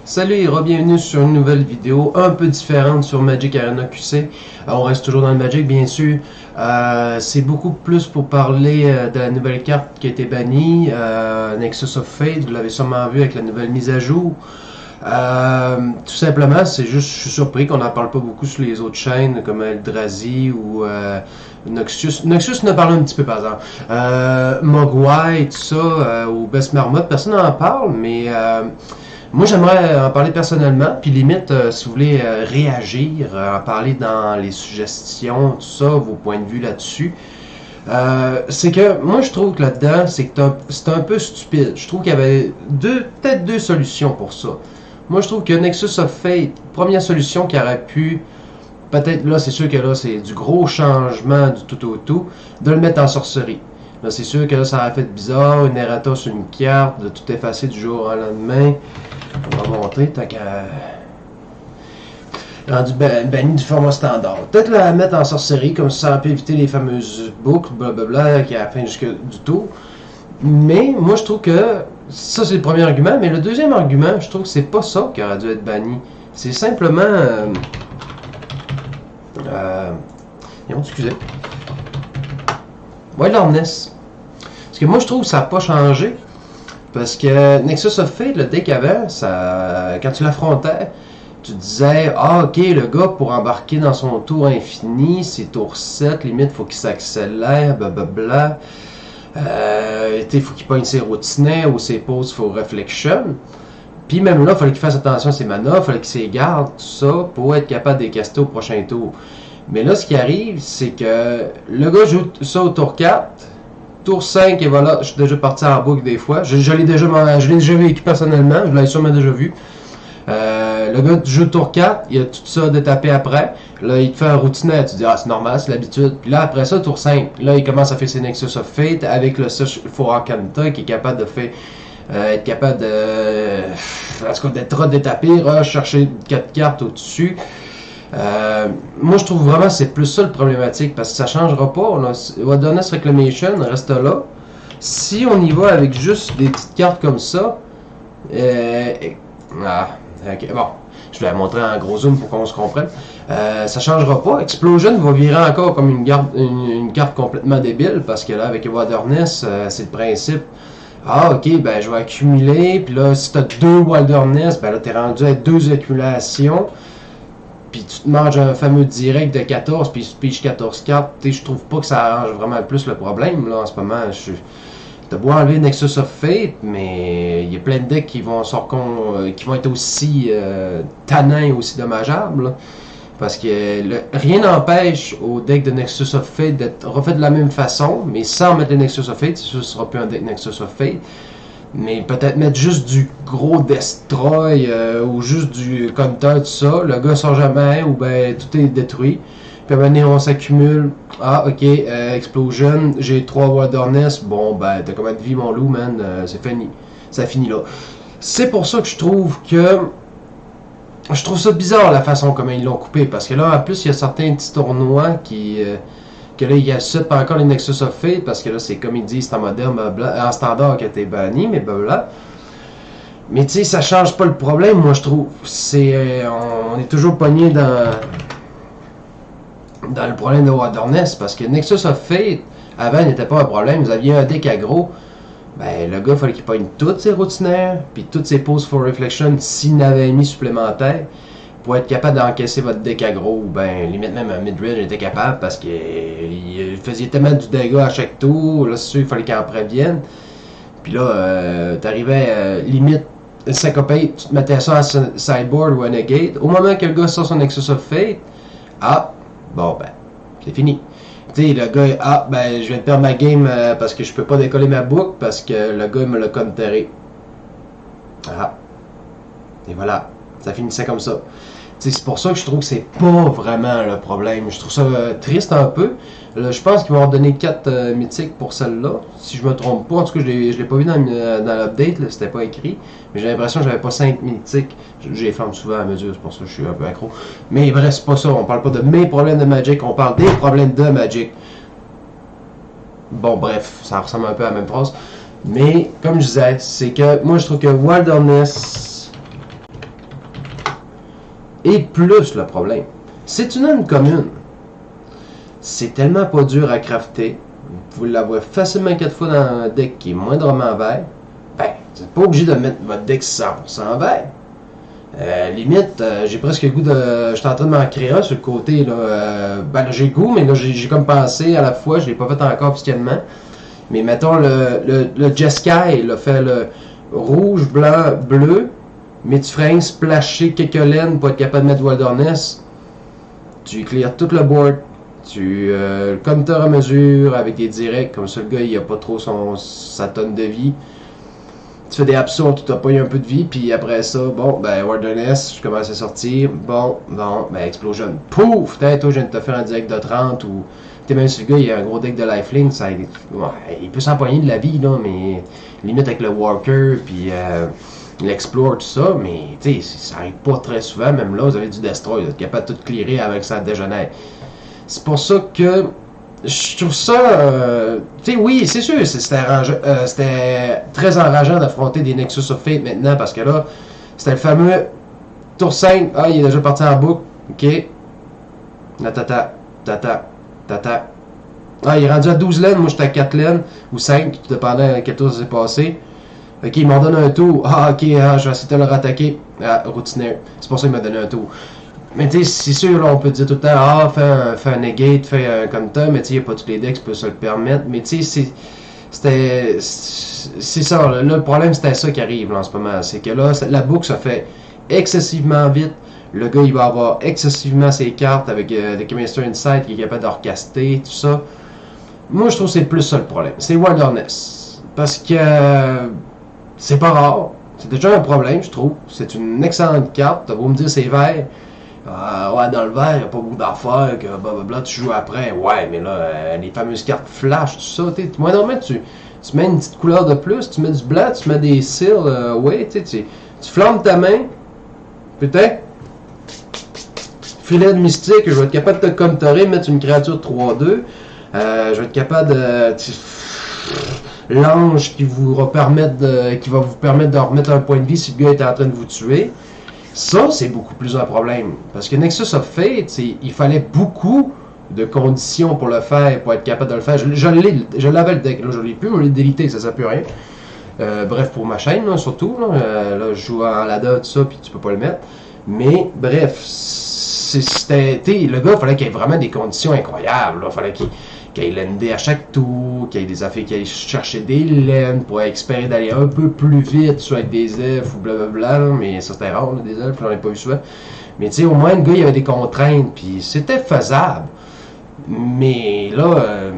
Salut et re-bienvenue sur une nouvelle vidéo un peu différente sur Magic Arena QC. On reste toujours dans le Magic bien sûr. C'est beaucoup plus pour parler de la nouvelle carte qui a été bannie, Nexus of Fate, vous l'avez sûrement vu avec la nouvelle mise à jour. Tout simplement, c'est juste, je suis surpris qu'on n'en parle pas beaucoup sur les autres chaînes comme Eldrazi ou Noxus. Noxus en a parlé un petit peu par exemple. Mogwai, tout ça, ou Best Marmotte, personne n'en parle, mais moi j'aimerais en parler personnellement, puis limite, si vous voulez réagir, en parler dans les suggestions, tout ça, vos points de vue là-dessus. C'est que moi je trouve que là-dedans, c'est un peu stupide. Je trouve qu'il y avait peut-être deux solutions pour ça. Moi, je trouve que Nexus of Fate, première solution qui aurait pu, peut-être là, c'est sûr que là, c'est du gros changement du tout au tout, de le mettre en sorcerie. Là, c'est sûr que là, ça aurait fait bizarre, une errata sur une carte, de tout effacer du jour au lendemain. On va montrer, tant qu'à... rendu banni du format standard. Peut-être la mettre en sorcerie, comme ça aurait pu éviter les fameuses boucles, blablabla, qui a la fin jusque du tour. Mais moi je trouve que ça c'est le premier argument, mais le deuxième argument, je trouve que c'est pas ça qui aurait dû être banni. C'est simplement excusez. Wilderness. Parce que moi je trouve que ça n'a pas changé. Parce que Nexus of Fate, le deck avant, ça, quand tu l'affrontais, tu disais, ah ok, le gars pour embarquer dans son tour infini, c'est tour 7, limite faut qu'il s'accélère, blablabla. Il faut qu'il pogne ses routinets ou ses poses for reflection. Puis même là, il fallait qu'il fasse attention à ses manas, il fallait qu'il s'y garde, tout ça, pour être capable de les caster au prochain tour. Mais là, ce qui arrive, c'est que le gars joue ça au tour 4, tour 5, et voilà, je suis déjà parti en boucle des fois. Je l'ai déjà vécu personnellement, je l'ai sûrement déjà vu. Le gars joue tour 4, il y a tout ça de taper après. Là, il te fait un routinet, tu dis, ah, c'est normal, c'est l'habitude. Puis là, après ça, tour 5, là, il commence à faire ses Nexus of Fate avec le For Kanta qui est capable de faire, être capable de, en tout cas, d'être détapé, chercher 4 cartes au-dessus. Moi, je trouve vraiment que c'est plus ça le problématique parce que ça changera pas. Wilderness Reclamation reste là. Si on y va avec juste des petites cartes comme ça, ok, bon, je vais la montrer en gros zoom pour qu'on se comprenne. Ça changera pas. Explosion va virer encore comme une carte complètement débile parce que là, avec Wilderness, c'est le principe. Ah, ok, ben je vais accumuler. Puis là, si tu as 2 Wilderness, ben là, tu es rendu à 2 accumulations. Puis tu te manges un fameux direct de 14, puis tu piges 14 cartes. Je trouve pas que ça arrange vraiment plus le problème là en ce moment. T'as beau enlever Nexus of Fate, mais il y a plein de decks qui vont être aussi tannants et aussi dommageables. Là. Parce que rien n'empêche au deck de Nexus of Fate d'être refait de la même façon, mais sans mettre le Nexus of Fate. C'est sûr que ce sera plus un deck Nexus of Fate. Mais peut-être mettre juste du gros Destroy ou juste du Counter, tout ça. Le gars sort jamais ou ben tout est détruit. Puis à un moment donné, on s'accumule. Ah, ok, Explosion, j'ai 3 Wilderness. Bon, ben, t'as combien de vie, mon loup, man? C'est fini. Ça finit là. C'est pour ça que je trouve ça bizarre la façon comment ils l'ont coupé. Parce que là, en plus, il y a certains petits tournois que là, il y a pas encore les Nexus of Fate. Parce que là, c'est comme ils disent, c'est en moderne, en standard qui a été banni, mais blablabla. Mais tu sais, ça change pas le problème, moi, je trouve. On est toujours pogné dans le problème de Wilderness, parce que Nexus of Fate, avant, n'était pas un problème. Vous aviez un deck aggro, ben le gars, il fallait qu'il pogne toutes ses routinaires, puis toutes ses poses for reflection, s'il n'avait mis supplémentaire, pour être capable d'encaisser votre deck aggro, ou ben, limite même un midrange était capable, parce qu'il faisait tellement du dégât à chaque tour, là, c'est sûr, il fallait qu'il en prévienne. Puis là, t'arrivais, limite, syncopate, tu te mettais ça à sideboard ou à negate. Au moment que le gars sort son Nexus of Fate, ah, bon, ben, c'est fini. Tu sais, le gars, ah, ben, je viens de perdre ma game parce que je peux pas décoller ma boucle parce que le gars, il me l'a counteré. Ah. Et voilà. Ça finissait comme ça. Tu sais, c'est pour ça que je trouve que c'est pas vraiment le problème. Je trouve ça triste un peu. Là, je pense qu'ils vont redonner 4 mythiques pour celle-là. Si je me trompe pas. En tout cas, je l'ai pas vu dans l'update. C'était pas écrit. Mais j'ai l'impression que j'avais pas 5 mythiques. Je les ferme souvent à mesure. C'est pour ça que je suis un peu accro. Mais bref, c'est pas ça. On parle pas de mes problèmes de Magic. On parle des problèmes de Magic. Bon, bref. Ça ressemble un peu à la même phrase. Mais, comme je disais, c'est que moi, je trouve que Wilderness Et plus le problème. Si tu as une commune, c'est tellement pas dur à crafter. Vous pouvez l'avoir facilement 4 fois dans un deck qui est moindrement vert. Ben, vous n'êtes pas obligé de mettre votre deck 100% vert. Limite, j'ai presque le goût de. J'étais en train de m'en créer un sur le côté. Ben là, j'ai le goût, mais là, j'ai comme pensé à la fois. Je ne l'ai pas fait encore officiellement. Mais mettons, le Jeskai, il a fait le rouge, blanc, bleu. Mais tu ferais un splasher quelques laines pour être capable de mettre Wilderness. Tu clears tout le board. Tu le compteur à mesure avec des directs. Comme ça, le gars, il a pas trop sa tonne de vie. Tu fais des absurdes, tu t'as pas eu un peu de vie, puis après ça, bon, ben, Wilderness, je commence à sortir, bon, ben, Explosion, pouf, peut-être, toi, je viens de te faire un direct de 30, ou, t'es même si le gars, il a un gros deck de lifelink, ça, ouais, il peut s'empoigner de la vie, là, mais, limite avec le Walker, puis, l'Explore, tout ça, mais, tu sais, ça arrive pas très souvent, même là, vous avez du Destroy, vous êtes capable de tout clearer avec ça dégénère. C'est pour ça que, je trouve ça, tu sais, oui, c'est sûr, c'était très enrageant d'affronter des Nexus of Fate maintenant, parce que là, c'était le fameux tour 5, ah, il est déjà parti en boucle, ok, tata, ah, il est rendu à 12 laines, moi j'étais à 4 laines, ou 5, tout dépendant quel tour s'est passé, ok, il m'en donne un tour, ah, ok, ah, je vais essayer de le rattaquer, ah, routinaire, c'est pour ça qu'il m'a donné un tour. Mais tu sais, c'est sûr, là, on peut dire tout le temps, ah, fais un negate, fais un counter, mais tu sais, il n'y a pas tous les decks qui peuvent se le permettre. Mais tu sais, c'est ça, là, le problème, c'était ça qui arrive, là, en ce moment. C'est que là, la boucle se fait excessivement vite. Le gars, il va avoir excessivement ses cartes avec The Chemistry Insight qui est capable d'orchestrer, tout ça. Moi, je trouve que c'est plus ça le problème. C'est Wilderness. Parce que c'est pas rare. C'est déjà un problème, je trouve. C'est une excellente carte. T'as beau me dire c'est vert. Ouais, dans le vert, il n'y a pas beaucoup d'affaires, que blablabla, tu joues après. Ouais, mais là, les fameuses cartes flash, tout ça, moi, normalement, tu mets une petite couleur de plus, tu mets du blanc, tu mets des cils, ouais, tu flammes ta main, peut-être, filet de mystique, je vais être capable de te counterer, mettre une créature 3-2, je vais être capable de. L'ange qui va vous permettre de remettre un point de vie si le gars est en train de vous tuer. Ça, c'est beaucoup plus un problème. Parce que Nexus of Fate, il fallait beaucoup de conditions pour le faire, pour être capable de le faire. Je l'avais le deck, là, je l'ai plus, je l'ai délité, ça ne sert plus rien. Bref, pour ma chaîne, là, surtout. Là, je joue en ladder, tout ça, puis tu peux pas le mettre. Mais, bref, le gars, il fallait qu'il y ait vraiment des conditions incroyables. Il fallait qu'il ait l'ND à chaque tour, qu'il y ait des affaires, qu'il aille chercher des laines pour espérer d'aller un peu plus vite, soit avec des elfes ou blablabla, mais ça c'était rare, là, des elfes, j'en ai pas vu souvent. Mais tu sais, au moins le gars il avait des contraintes, puis c'était faisable. Mais là,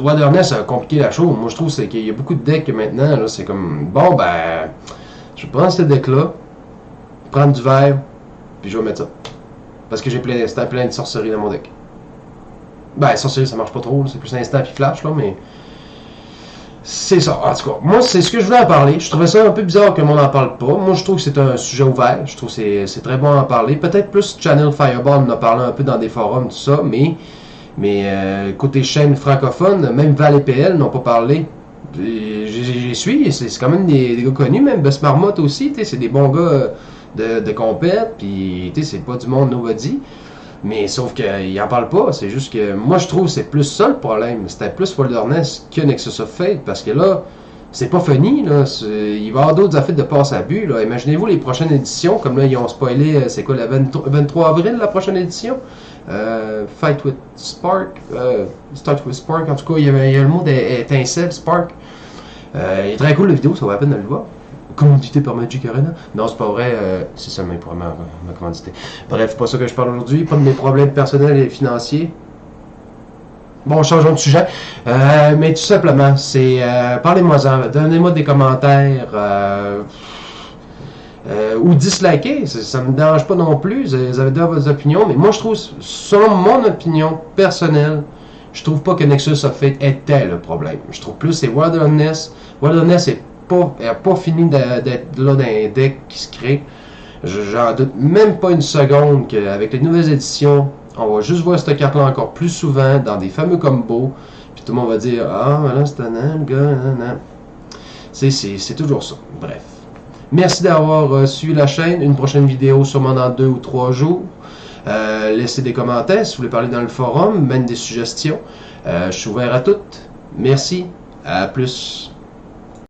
Wilderness a compliqué la chose. Moi je trouve qu'il y a beaucoup de decks maintenant, là, c'est comme, bon ben, je vais prendre ce deck-là, prendre du vert, puis je vais mettre ça. Parce que j'ai plein de sorceries dans mon deck. Ben, sorcerie, ça marche pas trop, c'est plus instant puis flash, là, mais. C'est ça, en tout cas. Moi, c'est ce que je voulais en parler. Je trouvais ça un peu bizarre que le monde n'en parle pas. Moi, je trouve que c'est un sujet ouvert. Je trouve que c'est très bon à en parler. Peut-être plus Channel Fireball en a parlé un peu dans des forums, tout ça, mais côté chaîne francophone, même Val et PL n'ont pas parlé. J'y suis, c'est quand même des gars connus, même Bess Marmotte aussi, c'est des bons gars de compète, puis c'est pas du monde nobody. Mais sauf qu'il n'en parle pas, c'est juste que moi je trouve que c'est plus ça le problème. C'était plus Wilderness que Nexus of Fate, parce que là, c'est pas funny, là. Il va y avoir d'autres affaires de passe à but, là. Imaginez-vous les prochaines éditions, comme là ils ont spoilé, c'est quoi, le 23 avril la prochaine édition? Fight with Spark, Start with Spark, en tout cas il y a le mot d'étincelle, Spark. Il est très cool la vidéo, ça vaut la peine de le voir. Commandité par Magic Arena. Non, c'est pas vrai, c'est seulement pour ma commandité. Bref, pas ça que je parle aujourd'hui, pas de mes problèmes personnels et financiers. Bon, changeons de sujet. Mais tout simplement, c'est parlez-moi-en, donnez-moi des commentaires ou dislikez, ça me dérange pas non plus, vous avez déjà vos opinions, mais moi je trouve, selon mon opinion personnelle, je trouve pas que Nexus of Fate était le problème. Je trouve plus c'est Wilderness. Wilderness elle n'a pas fini d'être là dans un deck qui se crée. J'en doute même pas une seconde qu'avec les nouvelles éditions, on va juste voir cette carte-là encore plus souvent dans des fameux combos. Puis tout le monde va dire, ah, voilà, c'est un le gars, non. C'est toujours ça. Bref. Merci d'avoir suivi la chaîne. Une prochaine vidéo sûrement dans 2 ou 3 jours. Laissez des commentaires si vous voulez parler dans le forum, même des suggestions. Je suis ouvert à toutes. Merci. À plus.